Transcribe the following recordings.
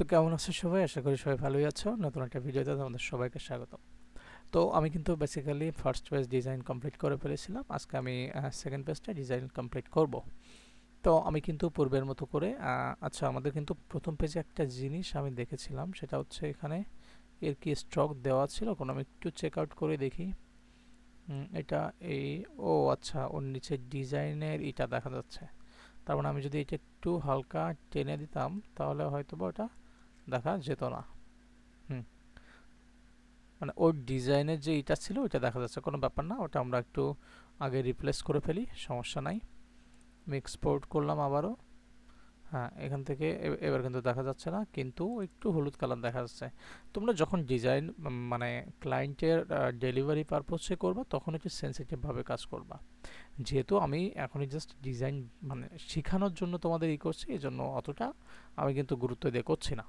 তো কেমন আছো সবাই? আশা করি সবাই ভালোই আছো। নতুন একটা ভিডিওতে তোমাদের সবাইকে স্বাগতম। তো আমি কিন্তু basically first page design complete করে ফেলেছিলাম। আজকে আমি সেকেন্ড পেজটা ডিজাইন কমপ্লিট করব। তো আমি কিন্তু পূর্বের মতো করে আচ্ছা, আমাদের কিন্তু প্রথম পেজে একটা জিনিস আমি দেখেছিলাম, সেটা হচ্ছে এখানে এর কি স্ট্রোক দেওয়া ছিল কোন, আমি একটু চেক আউট করে দেখি। এটা এই, ও আচ্ছা, ওর নিচে ডিজাইনের এটা দেখা যাচ্ছে। তার মানে আমি যদি এটা একটু হালকা টেনে দিতাম তাহলে হয়তো বা ওটা দেখা যেত না। হুম, মানে ওর ডিজাইনের যে এটা ছিল ওইটা দেখা যাচ্ছে, কোনো ব্যাপার না, ওটা আমরা একটু আগে রিপ্লেস করে ফেলি, সমস্যা নাই। আমি এক্সপোর্ট করলাম আবারও। হ্যাঁ, এখান থেকে এবার কিন্তু দেখা যাচ্ছে না, কিন্তু একটু হলুদ কালার দেখা যাচ্ছে। তোমরা যখন ডিজাইন মানে ক্লায়েন্টের ডেলিভারি পারপোসে করবা তখন একটু সেন্সিটিভভাবে কাজ করবা। যেহেতু আমি এখনই জাস্ট ডিজাইন মানে শেখানোর জন্য তোমাদের করছি, এই জন্য অতটা আমি কিন্তু গুরুত্ব দিয়ে করছি না।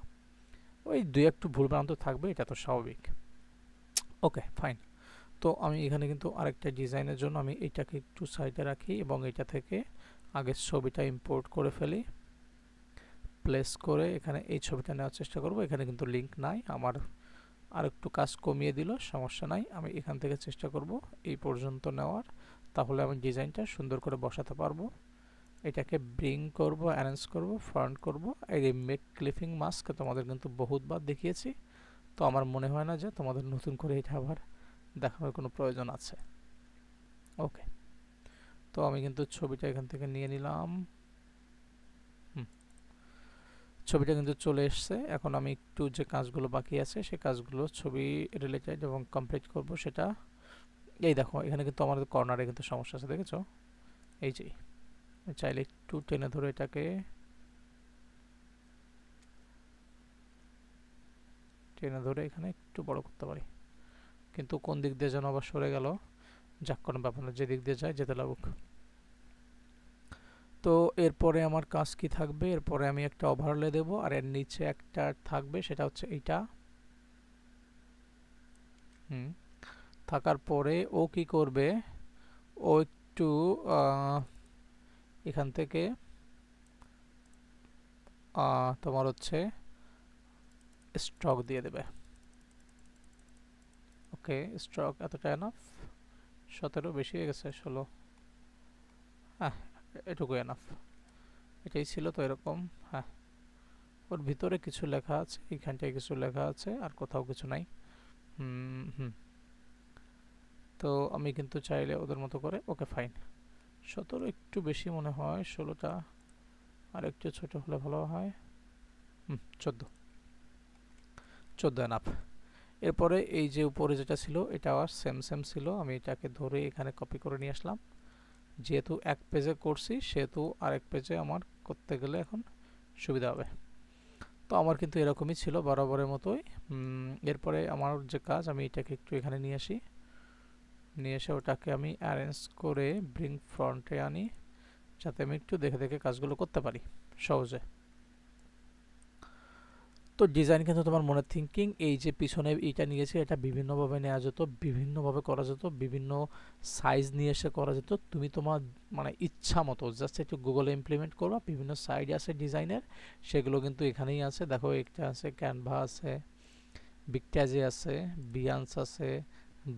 ওই দুই একটু ভুলভ্রান্ত থাকবে, এটা তো স্বাভাবিক। ওকে, ফাইন। তো আমি এখানে কিন্তু আরেকটা ডিজাইনের জন্য আমি এটাকে একটু সাইডে রাখি এবং এটা থেকে আগের ছবিটা ইম্পোর্ট করে ফেলি, প্লেস করে এখানে এই ছবিটা নেওয়ার চেষ্টা করব। এখানে কিন্তু লিঙ্ক নাই, আমার আর একটু কাজ কমিয়ে দিল, সমস্যা নাই। আমি এখান থেকে চেষ্টা করব এই পর্যন্ত নেওয়ার, তাহলে আমি ডিজাইনটা সুন্দর করে বসাতে পারবো। এটাকে ব্রিং করব, অ্যারেঞ্জ করব, ফ্রন্ট করব। এই মেক ক্লিপিং মাস্ক তোমাদের কিন্তু বহুতবার দেখিয়েছি, তো আমার মনে হয় না যে তোমাদের নতুন করে এটা আবার দেখানোর কোনো প্রয়োজন আছে। ওকে, তো আমি কিন্তু ছবিটা এখান থেকে নিয়ে নিলাম। ছবিটা কিন্তু চলে এসছে। এখন আমি একটু যে কাজগুলো বাকি আছে সেই কাজগুলো ছবি রিলেটেড এবং কমপ্লিট করব সেটা। এই দেখো, এখানে কিন্তু আমাদের কর্নারে কিন্তু সমস্যা আছে, দেখেছো? এই যে চাইলে একটু টেনে ধরে এটাকে টেনে ধরে এখানে একটু বড় করতে পারি, কিন্তু কোন দিক দিয়ে যেন আবার সরে গেল। যাক, কোনো ব্যাপার না, যে দিক দিয়ে যায় যেতে লাগুক। তো এরপরে আমার কাজ কি থাকবে? এরপরে আমি একটা ওভারলে দেব, আর এর নিচে একটা থাকবে, সেটা হচ্ছে এইটা। হুম, থাকার পরে ও কি করবে, ও একটু এখান থেকে তোমার হচ্ছে স্ট্রোক দিয়ে দেবে। ওকে, স্ট্রোক এতটা এনাফ। 17 বেশি হয়ে গেছে, 16। হ্যাঁ, এটুকু এনাফ, এটাই ছিল তো এরকম। হ্যাঁ, ওর ভিতরে কিছু লেখা আছে, এইখানটায় কিছু লেখা আছে, আর কোথাও কিছু নাই। হুম হুম, তো আমি কিন্তু চাইলে ওদের মতো করে, ওকে ফাইন। 17 একটু বেশি মনে হয়, 16টা আর একটু ছোট হলে ভালো হয়। 14, 14 এনাফ। এরপরে এই যে উপরে যেটা ছিল এটা আর সেম সেম ছিল, আমি এটাকে ধরে এখানে কপি করে নিয়ে আসলাম। যেহেতু এক পেজে করছি সেহেতু আরেক পেজে আমার করতে গেলে এখন সুবিধা হবে। তো আমার কিন্তু এরকমই ছিল বরাবরের মতোই। এরপরে আমার যে কাজ, আমি এটাকে একটু এখানে নিয়ে আসি, নিয়ে এসে ওটাকে আমি অ্যারেঞ্জ করে ব্রিং ফ্রন্টে আনি, যাতে আমি একটু দেখে দেখে কাজগুলো করতে পারি সহজে। তো ডিজাইন কিন্তু তোমার মনের থিঙ্কিং, এই যে পিছনে এইটা নিয়েছে এটা বিভিন্নভাবে নেওয়া যেত, বিভিন্নভাবে করা যেত, বিভিন্ন সাইজ নিয়ে এসে করা যেত। তুমি তোমার মানে ইচ্ছা মতো জাস্ট একটু গুগলে ইমপ্লিমেন্ট করবা। বিভিন্ন সাইড আছে ডিজাইনের, সেগুলো কিন্তু এখানেই আছে। দেখো, একটা আছে ক্যানভা আছে, বিগট্যাজে আছে, বিয়ান্স আছে,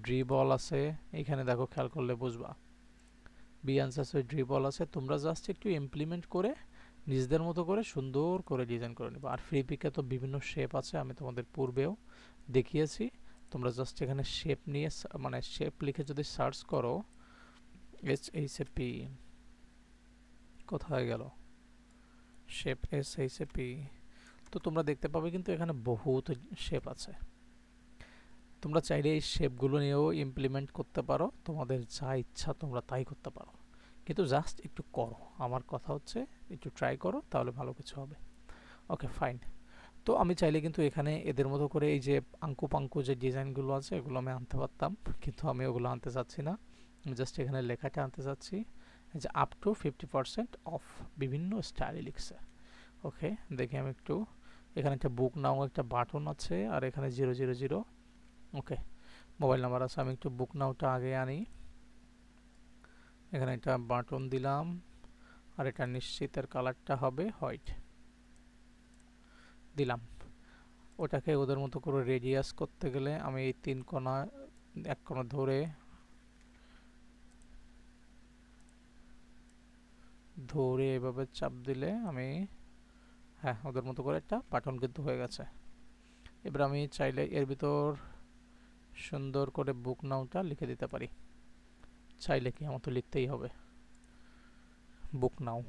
ড্রিবল আছে। এইখানে দেখো, খেয়াল করলে বুঝবা, বিয়ান্স আছে, ড্রিবল আছে। তোমরা জাস্ট একটু ইমপ্লিমেন্ট করে নিজেদের মতো করে সুন্দর করে ডিজাইন করে নেবে। আর ফ্রি পিকে তো বিভিন্ন শেপ আছে, আমি তোমাদের পূর্বেও দেখিয়েছি। তোমরা জাস্ট এখানে শেপ নিয়ে মানে শেপ লিখে যদি সার্চ করো, SHAP, কোথায় গেল শেপ, SHAP, তো তোমরা দেখতে পাবে কিন্তু এখানে বহুত শেপ আছে। তোমরা চাইলে এই শেপগুলো নিয়েও ইমপ্লিমেন্ট করতে পারো, তোমাদের যা ইচ্ছা তোমরা তাই করতে পারো, কিন্তু জাস্ট একটু করো। আমার কথা হচ্ছে একটু ট্রাই করো, তাহলে ভালো কিছু হবে। ওকে, ফাইন। তো আমি চাইলে কিন্তু এখানে এদের মতো করে এই যে আঙ্কু পাঙ্কু যে ডিজাইনগুলো আছে এগুলো আমি আনতে পারতাম, কিন্তু আমি ওগুলো আনতে চাচ্ছি না। আমি জাস্ট এখানে লেখাটা আনতে চাচ্ছি, যে আপ টু 50% অফ, বিভিন্ন স্টাইলে লিখছে। ওকে, দেখি আমি একটু, এখানে একটা বুক নাও একটা বাটন আছে, আর এখানে 000। ওকে, মোবাইল নাম্বার আছে। আমি একটু বুক নাওটা আগে আনি, এখানে একটা বাটন দিলাম, আর এটা নিশ্চিত এর কালারটা হবে হোয়াইট, দিলাম। ওটাকে ওদের মতো করে রেডিয়াস করতে গেলে আমি এই 3 কোণা এক কোণা ধরে ধরে এভাবে চাপ দিলে আমি, হ্যাঁ, ওদের মতো করে একটা বাটন কিন্তু হয়ে গেছে। এবার আমি চাইলে এর ভিতর সুন্দর করে বুক নাউটা লিখে দিতে পারি। চাইলে কি, আমার তো লিখতেই হবে বুক নাও,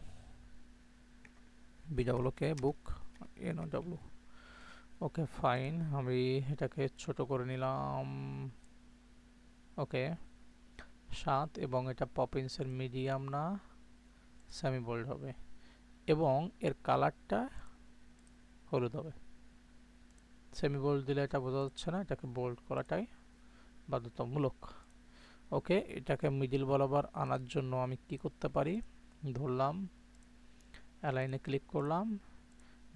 বিডব্লিউকে বুক NOW। ওকে ফাইন, আমি এটাকে ছোট করে নিলাম। ওকে 7, এবং এটা পপিন্সের মিডিয়াম না সেমি বোল্ড হবে, এবং এর কালারটা হলুদ হবে। সেমি বোল্ড দিলে এটা বোঝা যাচ্ছে না, এটাকে বোল্ড করাটাই বাধ্যতামূলক। ওকে, এটাকে মিডিল বরাবর আনার জন্য আমি কি করতে পারি, ধরলাম, অ্যালাইনে ক্লিক করলাম,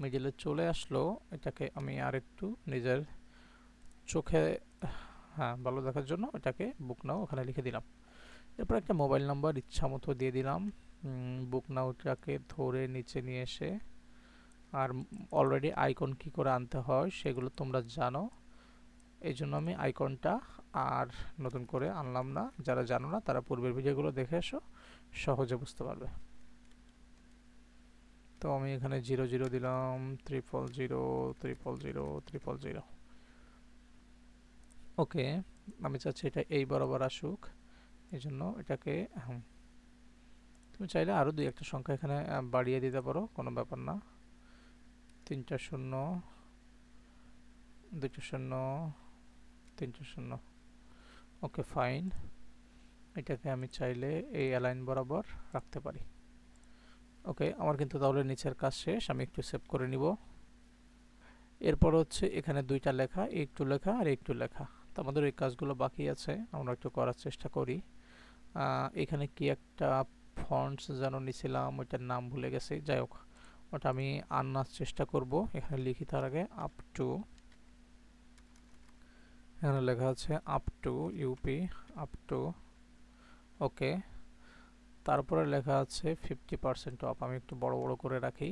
মিডিলে চলে আসলো। এটাকে আমি আরেকটু নিজের চোখে, হ্যাঁ, ভালো দেখার জন্য এটাকে বুক নাও ওখানে লিখে দিলাম। এরপর একটা মোবাইল নাম্বার ইচ্ছা মতো দিয়ে দিলাম। বুক নাওটাকে ধরে নিচে নিয়ে এসে, আর অলরেডি আইকন কি করে আনতে হয় সেগুলো তোমরা জানো, এই জন্য আমি আইকনটা আর নতুন করে আনলাম না। যারা জানো না তারা পূর্বের ভিডিওগুলো দেখে এসো, সহজে বুঝতে পারবে। তো আমি এখানে 00 দিলাম, 000 ওকে, আমি চাচ্ছি এটা এই বরাবর আসুক, এই জন্য এটাকে, তুমি চাইলে আরও 2-1টা সংখ্যা এখানে বাড়িয়ে দিতে পারো, কোনো ব্যাপার না। 3টা 0, 2টা 0, 3টা 0। ওকে ফাইন, এটাকে আমি চাইলে এই অ্যালাইন বরাবর রাখতে পারি। ওকে, আমার কিন্তু তাহলে নিচের কাজ শেষ, আমি একটু সেভ করে নিব। এরপর হচ্ছে এখানে 2টা লেখা, একটু লেখা আর একটু লেখা। তো আমাদের এই কাজগুলো বাকি আছে, আমরা একটু করার চেষ্টা করি। এখানে কি একটা ফন্টস যেন নিছিলাম, ওইটার নাম ভুলে গেছি, যাই হোক ওটা আমি আনার চেষ্টা করব। এখানে লিখি তার আগে আপ টু, এখানে লেখা আছে up to UP, up to. Okay, তারপরে লেখা আছে 50% অফ, আমি একটু বড় বড় করে রাখি,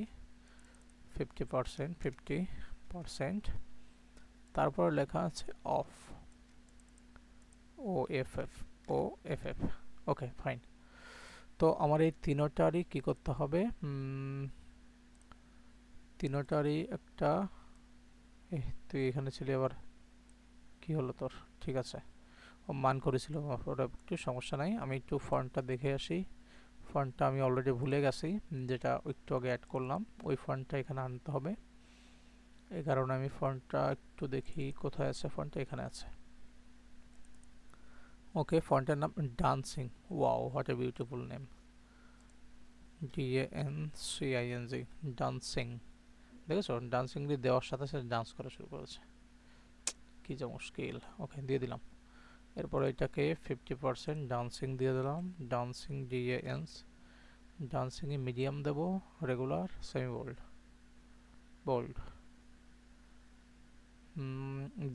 50%, 50%। তারপরে লেখা আছে of, OFF, OFF। Okay fine, তো আমার এই তিনোটারই কি করতে হবে, তিনোটারই একটা, তুই এখানে ছিলি, আবার কি হলো তোর, ঠিক আছে, ও মান করেছিল, ওটা একটু সমস্যা নাই। আমি একটু ফন্টটা দেখে আসি, ফন্টটা আমি অলরেডি ভুলে গেছি, যেটা একটু আগে অ্যাড করলাম, ওই ফন্টটা এখানে আনতে হবে। এই কারণে আমি ফন্টটা একটু দেখি কোথায় আছে, ফন্টটা এখানে আছে। ওকে, ফন্টের নাম dancing, wow what a beautiful name, DANCING, dancing. দেখেছো, ডান্সিং দিয়ে দেওয়ার সাথে সাথে ডান্স করা শুরু করেছে, কি যে মুশকিল। ওকে, দিয়ে দিলাম। এরপর এটাকে 50% ডান্সিং দিয়ে দিলাম, ডান্সিং DANS, ডান্সিং এ মিডিয়াম দেব, regular, semi bold, bold,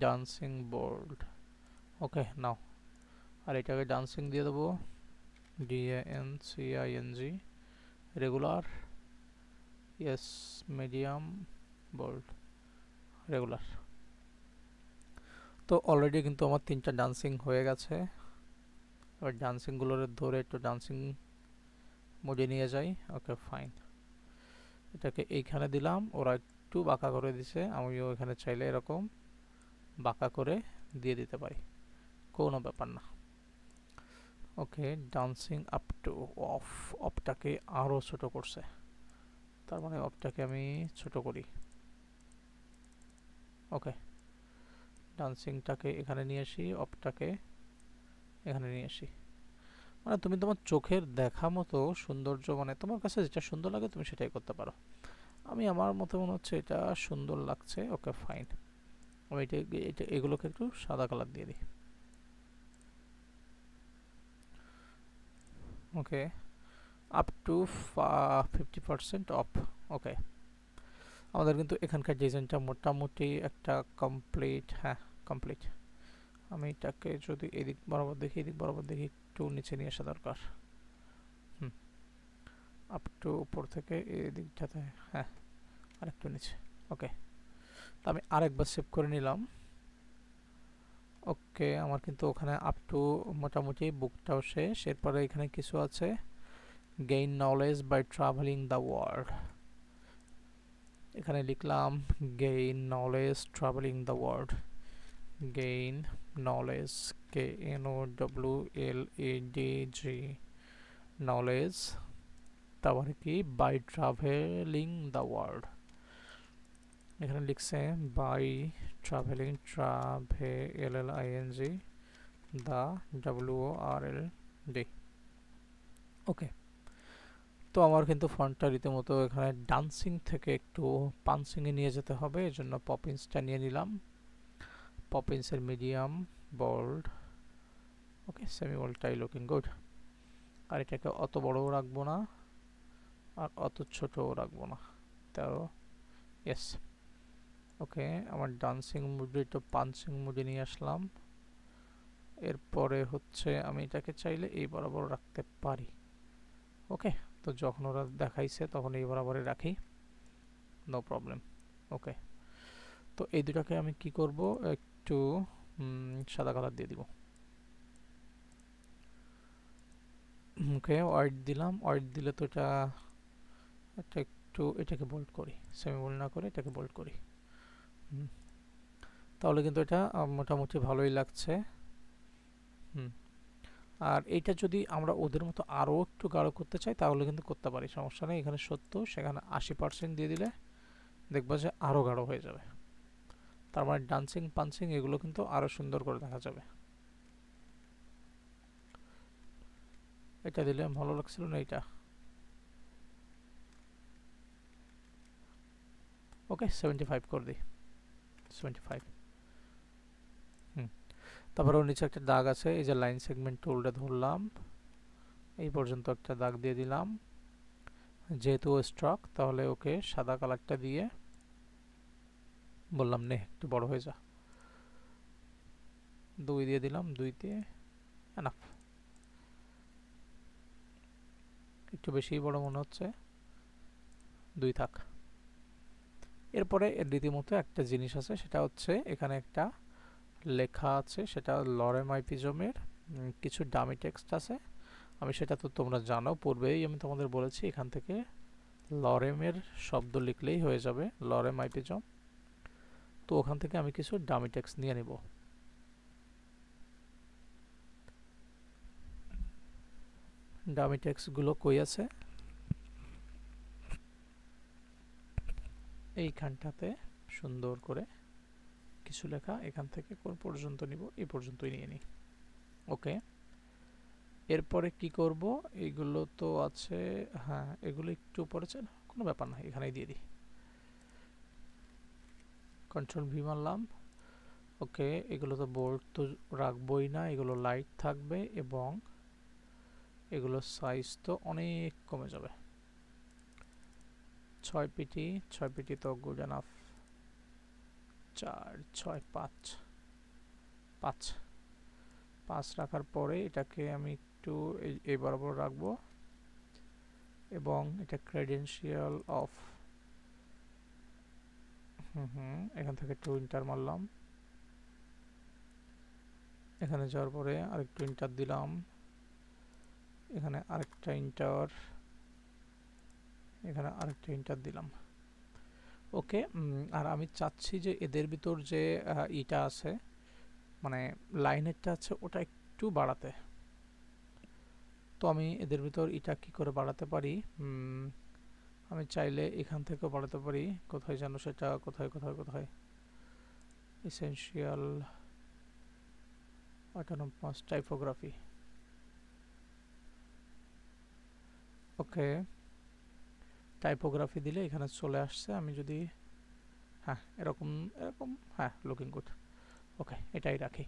dancing bold. Okay now, আর এটাকে ডান্সিং দিয়ে দেবো, DANCING, regular, yes, medium, bold, regular. তো অলরেডি কিন্তু আমার 3টা ডান্সিং হয়ে গেছে। এবার ডান্সিংগুলোর ধরে একটু ডান্সিং মোডে নিয়ে যাই। ওকে ফাইন, এটাকে এইখানে দিলাম, ওরা একটু বাঁকা করে দিছে, আমিও এখানে চাইলে এরকম বাঁকা করে দিয়ে দিতে পারি, কোনো ব্যাপার না। ওকে, ডান্সিং আপ টু অফ, অফটাকে আরও ছোট করছে, তার মানে অফটাকে আমি ছোট করি। ওকে, ডান্সিংটাকে এখানে নিয়ে আসি, অফটাকে এখানে নিয়ে আসি। মানে তুমি তোমার চোখের দেখা মতো সৌন্দর্য, মানে তোমার কাছে যেটা সুন্দর লাগে তুমি সেটাই করতে পারো। আমি আমার মতে মনে হচ্ছে এটা সুন্দর লাগছে। ওকে ফাইন, আমি এটা এগুলোকে একটু সাদা কালার দিয়ে দিই। ওকে, আপ টু 50% অফ। ওকে, আমাদের কিন্তু এখানকার ডিজাইনটা মোটামুটি একটা কমপ্লিট, হ্যাঁ কমপ্লিট। আমি এটাকে যদি এদিক বরাবর দেখি, এদিক বরাবর দেখি, একটু নিচে নিয়ে আসা দরকার। আপ টু উপর থেকে এদিকটাতে, হ্যাঁ আর একটু নিচে। ওকে, তো আমি আরেকবার সেভ করে নিলাম। ওকে, আমার কিন্তু ওখানে আপ টু মোটামুটি বুকটাও শেষ। এরপরে এখানে কিছু আছে, gain knowledge by travelling the world. এখানে লিখলাম gain knowledge travelling the world. Gain knowledge, KNOWLEDG, knowledge, তারপরে কি বাই ট্রাভেলিং দ্য ওয়ার্ল্ড। এখানে লিখছে by travelling, TRAVELING the WORLD। Okay, তো আমার কিন্তু ফন্টটা রীতিমতো এখানে ডান্সিং থেকে একটু পাঞ্চিংয়ে নিয়ে যেতে হবে, এই জন্য পপিন্সটা নিয়ে নিলাম। পপিন্সের মিডিয়াম বোল্ড, ওকে, সেমি বোল্ডটাই লুকিং গুড। আর এটাকে অত বড়ও রাখবো না আর অত ছোটও রাখবো না, তো ইয়েস। ওকে, আমার ডান্সিং মুডে একটু পাঞ্চিং মুডে নিয়ে আসলাম। এরপরে হচ্ছে আমি এটাকে চাইলে এই বরাবর রাখতে পারি। ওকে, তো যখন ওরা দেখাইছে তখন এই বরাবরই রাখি, নো প্রবলেম। ওকে, তো এই দুটাকে আমি কি করব, একটু সাদা কালার দিয়ে দিব। ওকে, হোয়াইট দিলাম। হোয়াইট দিলে তো এটা একটু এটাকে বোল্ড করি, সেমি বোল্ড না করে এটাকে বোল্ড করি। তাহলে কিন্তু এটা মোটামুটি ভালোই লাগছে। আর এইটা যদি আমরা ওদের মতো আরও একটু গাঢ় করতে চাই তাহলে কিন্তু করতে পারি, সমস্যা নেই। এখানে 70 সেখানে 80% দিয়ে দিলে দেখবো যে আরও গাঢ় হয়ে যাবে। তার মানে ডান্সিং পাঞ্চিং এগুলো কিন্তু আরও সুন্দর করে দেখা যাবে। এটা দিলে ভালো লাগছিল না এটা। ওকে, 75 করে দিই, 75। তারপরে ওর নিচে একটা দাগ আছে, এই যে লাইন সেগমেন্ট টুলটা ধরলাম, এই পর্যন্ত একটা দাগ দিয়ে দিলাম। যেহেতু স্ট্রক, তাহলে ওকে সাদা কালারটা দিয়ে বললাম নে একটু বড় হয়ে যা, 2 দিয়ে দিলাম, 2 দিয়ে এনাফ। একটু বেশি বড় মনে হচ্ছে, 2 থাক। এরপরে রীতিমতো একটা জিনিস আছে, সেটা হচ্ছে এখানে একটা লেখা আছে, সেটা লরেম আইপিজমের কিছু ডামি টেক্সট আছে। আমি সেটা তো তোমরা জানো, পূর্বেই আমি তোমাদের বলেছি এখান থেকে লরেমের শব্দ লিখলেই হয়ে যাবে, লরেম আইপিজম। তো ওখান থেকে আমি কিছু ডামি টেক্সট নিয়ে নিব। ডামি টেক্সটগুলো কই আছে, এইখানটাতে সুন্দর করে কিছু লেখা, এখান থেকে কোন পর্যন্ত নিব, এই পর্যন্তই নিয়ে নিই। ওকে, এরপরে কি করব, এইগুলো তো আছে, হ্যাঁ এগুলো একটু পরে চাই, কোনো ব্যাপার না, এখানেই দিয়ে দিই। কন্ট্রোল ভি মারলাম। ওকে, এগুলো তো বোল্ড তো রাখবই না, এগুলো লাইট থাকবে এবং এগুলো সাইজ তো অনেক কমে যাবে। 6 পিটি, 6 পিটি তো গুড এনাফ। 4 6 5 5 5 রাখার পরে এটাকে আমি একটু এই বরাবর রাখবো এবং এটা ক্রেডেনশিয়াল অফ, এখান থেকে একটু ইন্টার মারলাম। এখানে যাওয়ার পরে আরেকটু ইন্টার দিলাম, এখানে আরেকটা ইন্টার, এখানে আরেকটা ইন্টার দিলাম। ওকে, আর আমি চাচ্ছি যে এদের ভিতর যে ইটা আছে, মানে লাইনেরটা আছে, ওটা একটু বাড়াতে। তো আমি এদের ভিতর এটা কি করে বাড়াতে পারি, আমি চাইলে এখান থেকেও বাড়াতে পারি। কোথায় জানো সেটা, কোথায় কোথায় কোথায়, এসেনশিয়াল অটোনোমাস টাইপোগ্রাফি। ওকে, টাইপোগ্রাফি দিলে এখানে চলে আসছে। আমি যদি হ্যাঁ এরকম এরকম, হ্যাঁ লুকিং গুড। ওকে, এটাই রাখি।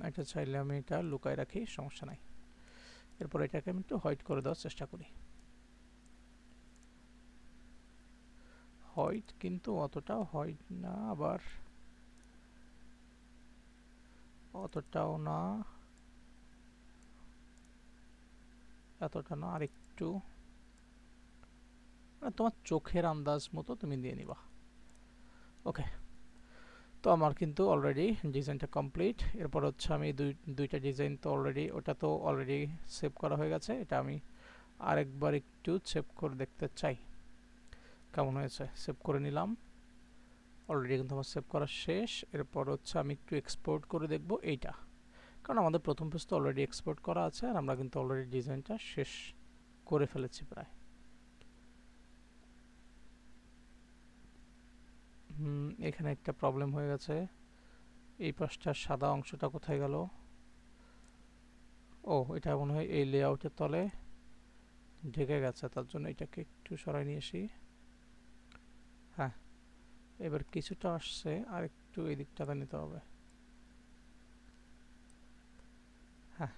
এটা চাইলে আমি এটা লুকায় রাখি, সমস্যা নাই। এরপর এটাকে আমি একটু হোয়াইট করে দেওয়ার চেষ্টা করি। হোয়াইট কিন্তু অতটাও হোয়াইট না, আবার অতটাও না, এতটা না, আর একটু মানে তোমার চোখের আন্দাজ মতো তুমি দিয়ে নিবা। ওকে, তো আমার কিন্তু অলরেডি ডিজাইনটা কমপ্লিট। এরপর হচ্ছে আমি দুইটা ডিজাইন তো অলরেডি, ওটা তো অলরেডি সেভ করা হয়ে গেছে। এটা আমি আরেকবার একটু সেভ করে দেখতে চাই কেমন হয়েছে। সেভ করে নিলাম, অলরেডি কিন্তু আমার সেভ করা শেষ। এরপর হচ্ছে আমি একটু এক্সপোর্ট করে দেখব এইটা, কারণ আমাদের প্রথম পেজ তো অলরেডি এক্সপোর্ট করা আছে আর আমরা কিন্তু অলরেডি ডিজাইনটা শেষ করে ফেলেছি প্রায়। এখানে একটা প্রবলেম হয়ে গেছে, এই পাশটার সাদা অংশটা কোথায় গেল? ও, এটা মনে হয় এই লেআউটের তলে ঢেকে গেছে, তার জন্য এটাকে একটু সরাই নিয়ে আসি। হ্যাঁ, এবার কিছুটা আসছে, আর একটু এই দিকটাতে নিতে হবে। হ্যাঁ,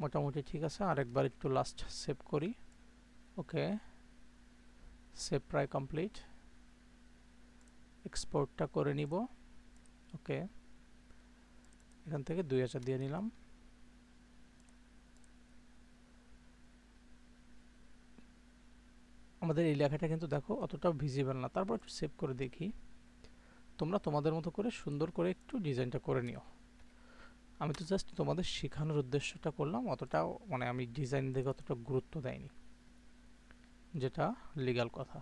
মোটামুটি ঠিক আছে। আরেকবার একটু লাস্ট সেভ করি। ওকে, সেভ প্রায় কমপ্লিট। এক্সপোর্টটা করে নিব। ওকে, এখান থেকে 2000 দিয়ে নিলাম। আমাদের এই লেখাটা কিন্তু দেখো অতটাও ভিজিবল না, তারপর একটু সেভ করে দেখি। তোমরা তোমাদের মতো করে সুন্দর করে একটু ডিজাইনটা করে নিও। আমি তো জাস্ট তোমাদের শেখানোর উদ্দেশ্যটা করলাম, অতটাও মানে আমি ডিজাইন দিকে অতটা গুরুত্ব দেয়নি, যেটা লিগ্যাল কথা।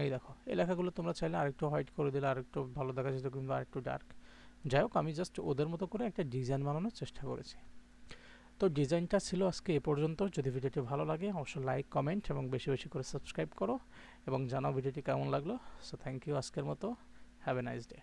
এই দেখো, এই লেখাগুলো তোমরা চাইলে আরেকটু হোয়াইট করে দিলে আরেকটু ভালো দেখা যেত, কিন্তু আরেকটু ডার্ক। যাই হোক, আমি জাস্ট ওদের মতো করে একটা ডিজাইন বানানোর চেষ্টা করেছি। তো ডিজাইনটা ছিল আজকে এ পর্যন্ত। যদি ভিডিওটি ভালো লাগে অবশ্যই লাইক, কমেন্ট এবং বেশি বেশি করে সাবস্ক্রাইব করো এবং জানাও ভিডিওটি কেমন লাগলো। সো থ্যাংক ইউ আজকের মতো। Have a nice day.